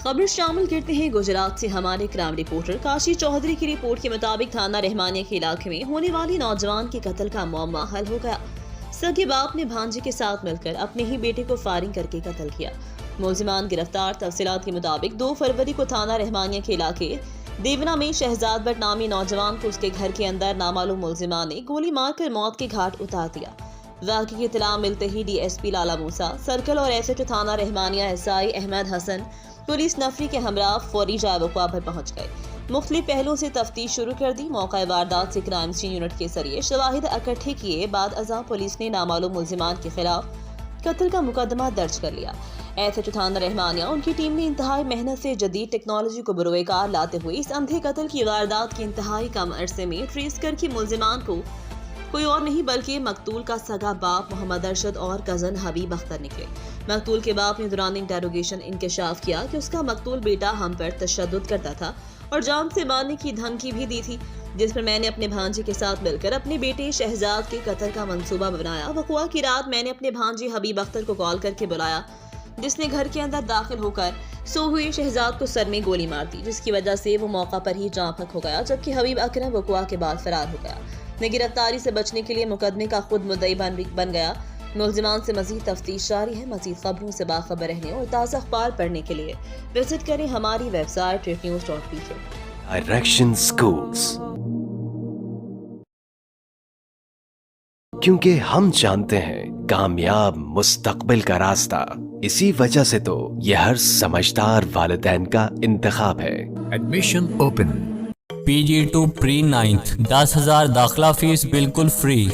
خبر شامل کرتے ہیں گجرات سے ہمارے کرائم رپورٹر کاشی چودھری کی رپورٹ کے مطابق تھانہ رحمانیہ کے علاقے میں ہونے والی نوجوان کے قتل کا معمہ حل ہو گیا۔ سگے باپ نے بھانجے کے ساتھ مل کر اپنے ہی بیٹے کو فائرنگ کر کے قتل کیا۔ ملزمان گرفتار۔ تفصیلات کے مطابق 2 فروری کو تھانہ رحمانیہ کے علاقے دیونا میں شہزاد بٹ نامی نوجوان کو اس کے گھر کے اندر نامعلوم ملزمان نے گولی مار کر موت کے گھاٹ اتار دیا۔ واقعے کی اطلاع ملتے ہی ڈی ایس پی لالا موسیٰ سرکل اور ایس ایچ او تھانہ رحمانیہ SI احمد حسن پولیس نفری کے ہمراہ فوری جائے وقوع پر پہنچ گئے۔ مختلف پہلوؤں سے تفتیش شروع کر دی۔ موقع واردات سے کرائم سین یونٹ کے ذریعے شواہد اکٹھے کیے بعد ازاں پولیس نے نامعلوم ملزمان کے خلاف قتل کا مقدمہ درج کر لیا۔ ایس ایچ او تھانہ رحمانیہ ان کی ٹیم نے انتہائی محنت سے جدید ٹیکنالوجی کو بروئے کار لاتے ہوئے اس اندھے قتل کی واردات کے انتہائی کم عرصے میں ٹریس کر کے ملزمان کو کوئی اور نہیں بلکہ مقتول کا سگا باپ محمد ارشد اور کزن حبیب اختر نکلے۔ مقتول کے باپ نے دوران انٹروگیشن انکشاف کیا کہ اس کا مقتول بیٹا ہم پر تشدد کرتا تھا اور جان سے مارنے کی دھمکی بھی دی تھی، جس پر میں نے اپنے بھانجے کے ساتھ مل کر اپنے بیٹے شہزاد کے قتل کا منصوبہ بنایا۔ وقوع کی رات میں نے اپنے بھانجے حبیب اختر کو کال کر کے بلایا، جس نے گھر کے اندر داخل ہو کر سو ہوئے شہزاد کو سر میں گولی مار دی، جس کی وجہ سے وہ موقع پر ہی جاں پھک ہو گیا، جبکہ حبیب اکرم وقوع کے بعد فرار ہو گیا۔ نے گرفتاری سے بچنے کے لیے مقدمے کا خود مدعی بن گیا۔ ملزمان سے مزید تفتیش جاری ہے۔ مزید خبروں سے باخبر رہنے اور تازہ اخبار پڑھنے کے لیے وزٹ کریں ہماری web site retnews.pk۔ Direction schools, کیونکہ ہم جانتے ہیں کامیاب مستقبل کا راستہ، اسی وجہ سے تو یہ ہر سمجھدار والدین کا انتخاب ہے۔ Admission open. PG2 پری 9th 10,000 داخلہ فیس بالکل فری۔